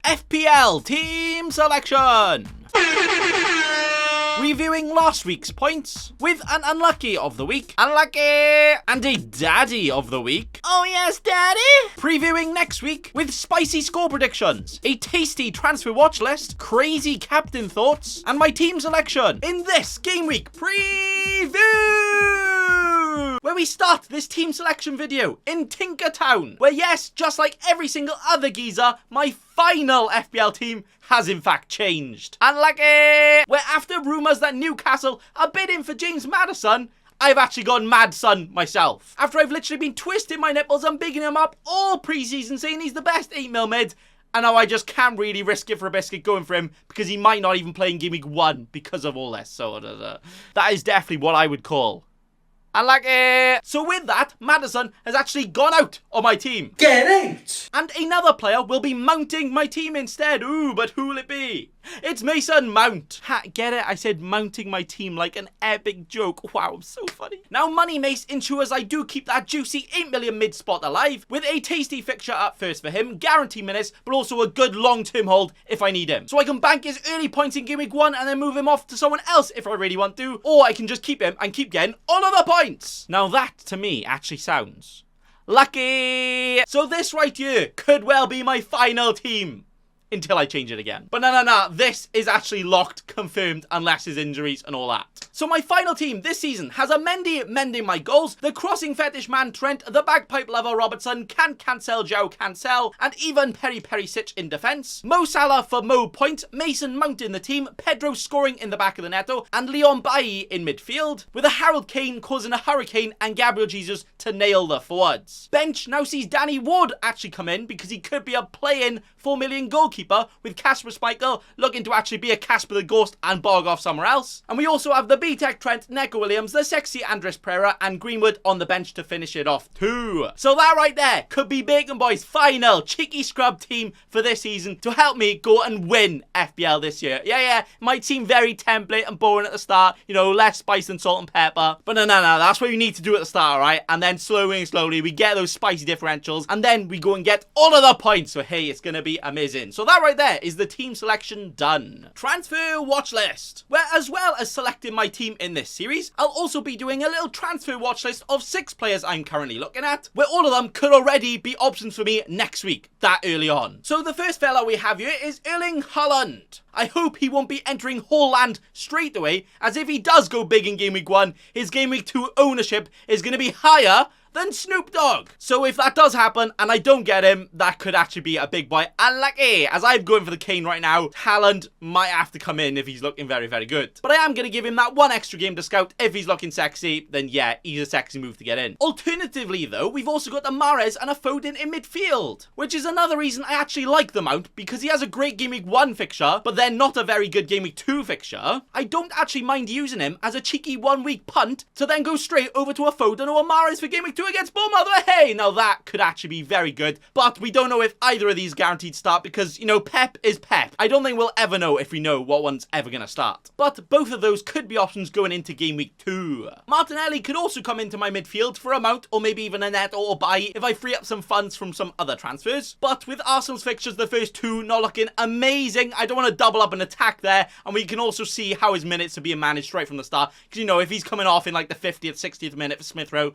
FPL team selection. Reviewing last week's points with an unlucky of the week, unlucky, and a daddy of the week. Oh yes, daddy. Previewing next week with spicy score predictions, a tasty transfer watch list, crazy captain thoughts, and my team selection in this game week preview, where we start this team selection video in Tinkertown, where yes, just like every single other geezer, my final FPL team has in fact changed. Unlucky! Where after rumours that Newcastle are bidding for James Maddison, I've actually gone Mad Son myself. After I've literally been twisting my nipples and bigging him up all pre-season, saying he's the best 8 mil mid, and now I just can't really risk it for a biscuit going for him because he might not even play in Game Week 1 because of all this. So that is definitely what I would call unlucky. So with that, Maddison has actually gone out of my team. Get out! And another player will be mounting my team instead. Ooh, but who will it be? It's Mason Mount. Ha, get it? I said mounting my team like an epic joke. Wow, I'm so funny. Now, Money Mace ensures I do keep that juicy 8 million mid spot alive with a tasty fixture up first for him, guaranteed minutes, but also a good long-term hold if I need him. So I can bank his early points in Game Week 1 and then move him off to someone else if I really want to, or I can just keep him and keep getting all of the points. Now that, to me, actually sounds lucky. So this right here could well be my final team. Until I change it again. But no, this is actually locked, confirmed, unless his injuries and all that. So my final team this season has a Mendy mending my goals, the crossing fetish man Trent, the bagpipe lover Robertson, Cancel Joe Cancel, and even Perry Perisic in defence. Mo Salah for Mo Point, Mason Mount in the team, Pedro scoring in the back of the netto, and Leon Bailly in midfield, with a Harold Kane causing a hurricane and Gabriel Jesus to nail the forwards. Bench now sees Danny Ward actually come in because he could be a play-in 4 million goalkeeper, with Casper Schmeichel looking to actually be a Casper the Ghost and bog off somewhere else. And we also have the B-Tech Trent, Neco Williams, the sexy Andres Pereira, and Greenwood on the bench to finish it off too. So that right there could be Bacon Boy's final cheeky scrub team for this season to help me go and win FPL this year. Yeah, might seem very template and boring at the start, you know, less spice than salt and pepper. But no, that's what you need to do at the start, right? And then slowly we get those spicy differentials, and then we go and get all of the points. So hey, it's gonna be amazing. So that right there is the team selection done. Transfer watch list, where as well as selecting my team in this series, I'll also be doing a little transfer watch list of 6 players I'm currently looking at, where all of them could already be options for me next week, that early on. So the first fella we have here is Erling Haaland. I hope he won't be entering Haaland straight away, as if he does go big in Game Week 1, his Game Week 2 ownership is going to be higher than Snoop Dogg. So if that does happen and I don't get him, that could actually be a big boy. Unlucky, as I'm going for the Kane right now. Haaland might have to come in if he's looking very, very good. But I am going to give him that one extra game to scout. If he's looking sexy, then yeah, he's a sexy move to get in. Alternatively though, we've also got a Mahrez and a Foden in midfield, which is another reason I actually like the Mount, because he has a great Game Week 1 fixture, but then not a very good Game Week 2 fixture. I don't actually mind using him as a cheeky 1 week punt to then go straight over to a Foden or a Mahrez for Game Week 2 against Bournemouth. Hey, now that could actually be very good, but we don't know if either of these guaranteed start because, you know, Pep is Pep. I don't think we'll ever know if we know what one's ever going to start. But both of those could be options going into Game Week 2. Martinelli could also come into my midfield for a Mount or maybe even a Neto or Bailly if I free up some funds from some other transfers. But with Arsenal's fixtures, the first 2 not looking amazing, I don't want to double up an attack there, and we can also see how his minutes are being managed right from the start, because, you know, if he's coming off in like the 50th, 60th minute for Smith Rowe,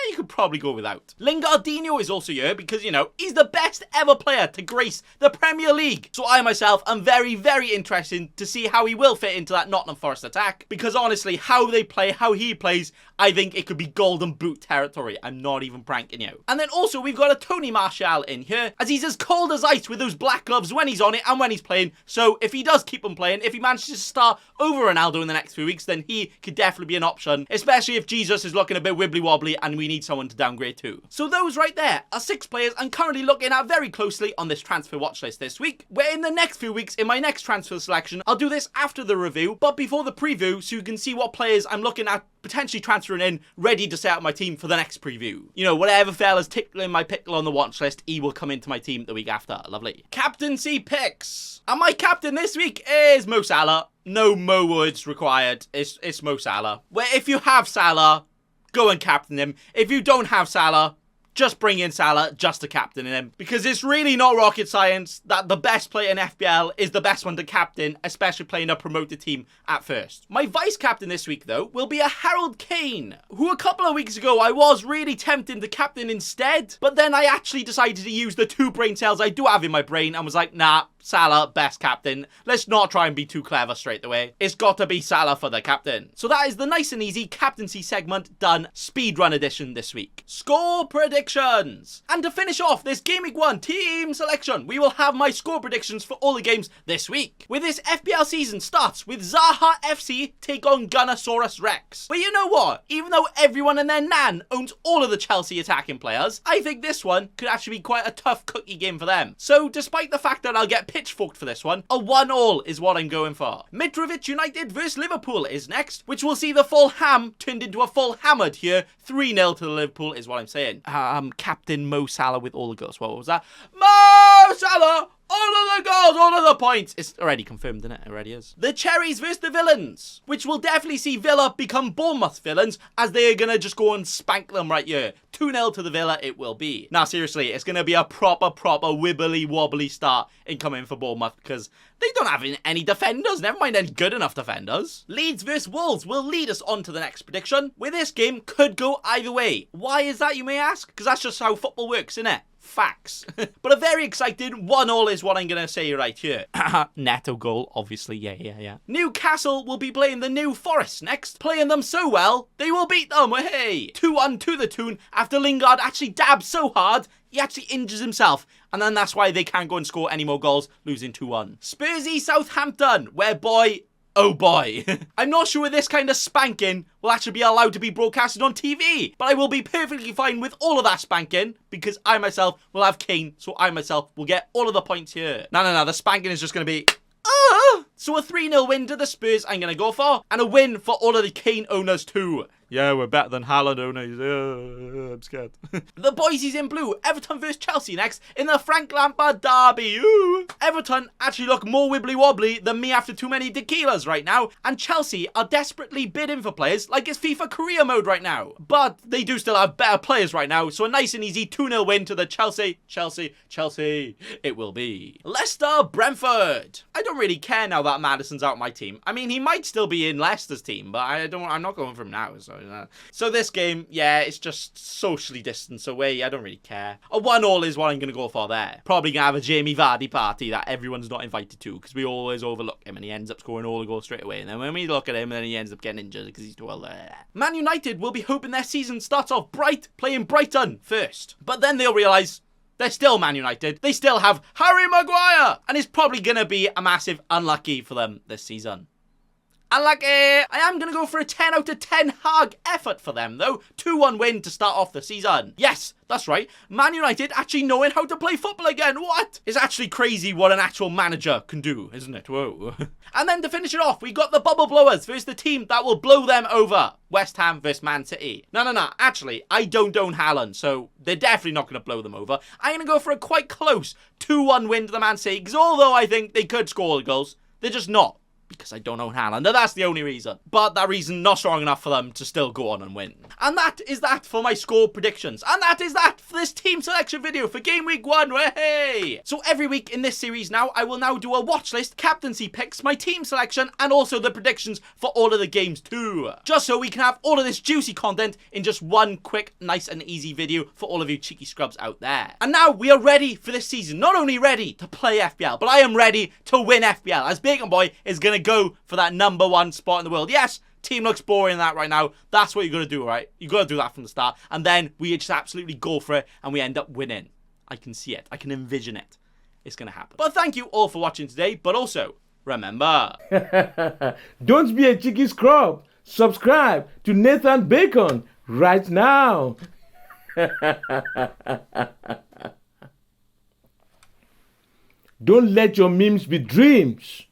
you could probably go without. Lingardinho is also here because, you know, he's the best ever player to grace the Premier League. So I myself am very, very interested to see how he will fit into that Nottingham Forest attack, because honestly, how they play, how he plays, I think it could be golden boot territory. I'm not even pranking you. And then also we've got a Tony Martial in here, as he's as cold as ice with those black gloves when he's on it and when he's playing. So if he does keep on playing, if he manages to start over Ronaldo in the next few weeks, then he could definitely be an option, especially if Jesus is looking a bit wibbly wobbly and we need someone to downgrade too. So those right there are 6 players I'm currently looking at very closely on this transfer watch list this week, where in the next few weeks in my next transfer selection, I'll do this after the review, but before the preview, so you can see what players I'm looking at potentially transferring in, ready to set up my team for the next preview. You know, whatever fella's tickling my pickle on the watch list, he will come into my team the week after. Lovely. Captaincy picks. And my captain this week is Mo Salah. No Mo words required. It's Mo Salah. Where if you have Salah, go and captain him. If you don't have Salah, just bring in Salah just to captain him, because it's really not rocket science that the best player in FPL is the best one to captain, especially playing a promoted team at first. My vice captain this week, though, will be a Harold Kane, who a couple of weeks ago I was really tempted to captain instead, but then I actually decided to use the 2 brain cells I do have in my brain and was like, nah, Salah, best captain. Let's not try and be too clever straight away. It's got to be Salah for the captain. So that is the nice and easy captaincy segment done, speedrun edition this week. Score predictions. And to finish off this Game Week 1 team selection, we will have my score predictions for all the games this week. With this FPL season starts with Zaha FC take on Gunnosaurus Rex. But you know what? Even though everyone and their nan owns all of the Chelsea attacking players, I think this one could actually be quite a tough cookie game for them. So despite the fact that I'll get pitchforked for this one, a 1-1 is what I'm going for. Mitrovic United versus Liverpool is next, which will see the full ham turned into a full hammered here. 3-0 to Liverpool is what I'm saying. Captain Mo Salah with all the goals. What was that? Mo Salah! All of the goals, all of the points. It's already confirmed, isn't it? It already is. The Cherries versus the Villains, which will definitely see Villa become Bournemouth villains, as they are going to just go and spank them right here. 2-0 to the Villa it will be. Now, seriously, it's going to be a proper wibbly-wobbly start incoming for Bournemouth, because they don't have any defenders, never mind any good enough defenders. Leeds versus Wolves will lead us on to the next prediction, where this game could go either way. Why is that, you may ask? Because that's just how football works, innit? Facts. But a very excited 1-1 is what I'm going to say right here. Neto goal, obviously. Yeah. Newcastle will be playing the New Forest next. Playing them so well, they will beat them. Hey! 2-1 to the tune after Lingard actually dabs so hard, he actually injures himself. And then that's why they can't go and score any more goals, losing 2-1. Spursy Southampton, where boy... oh boy. I'm not sure this kind of spanking will actually be allowed to be broadcasted on TV, but I will be perfectly fine with all of that spanking because I myself will have Kane, so I myself will get all of the points here. No, the spanking is just going to be... So a 3-0 win to the Spurs I'm going to go for, and a win for all of the Kane owners too. Yeah, we're better than Haaland owners. I'm scared. The Boise's in blue. Everton versus Chelsea next in the Frank Lampard derby. Ooh. Everton actually look more wibbly-wobbly than me after too many tequilas right now, and Chelsea are desperately bidding for players like it's FIFA career mode right now. But they do still have better players right now, so a nice and easy 2-0 win to the Chelsea. It will be. Leicester, Brentford. I don't really care now that Maddison's out my team. I mean, he might still be in Leicester's team, but I'm not going for him now, so this game, yeah, it's just socially distanced away. I don't really care. A 1-1 is what I'm going to go for there. Probably going to have a Jamie Vardy party that everyone's not invited to because we always overlook him and he ends up scoring all the goals straight away. And then when we look at him, then he ends up getting injured because he's too well there. Man United will be hoping their season starts off bright, playing Brighton first. But then they'll realise they're still Man United. They still have Harry Maguire. And it's probably going to be a massive unlucky for them this season. Unlucky! I am going to go for a 10 out of 10 hard effort for them, though. 2-1 win to start off the season. Yes, that's right. Man United actually knowing how to play football again. What? It's actually crazy what an actual manager can do, isn't it? Whoa. And then to finish it off, we got the Bubble Blowers versus the team that will blow them over. West Ham versus Man City. No. Actually, I don't own Haaland, so they're definitely not going to blow them over. I'm going to go for a quite close 2-1 win to the Man City, because although I think they could score the goals, they're just not. Because I don't own Haaland, and that's the only reason. But that reason not strong enough for them to still go on and win. And that is that for my score predictions. And that is that for this team selection video for Game Week 1. Hey! So every week in this series now, I will now do a watch list, captaincy picks, my team selection, and also the predictions for all of the games too. Just so we can have all of this juicy content in just one quick, nice and easy video for all of you cheeky scrubs out there. And now we are ready for this season. Not only ready to play FPL, but I am ready to win FPL. As Bacon Boy is going to go for that #1 spot in the world. Yes, team looks boring in that right now. That's what you're going to do, right? You've got to do that from the start. And then we just absolutely go for it and we end up winning. I can see it. I can envision it. It's going to happen. But thank you all for watching today. But also, remember... don't be a cheeky scrub. Subscribe to Nathan Bacon right now. Don't let your memes be dreams.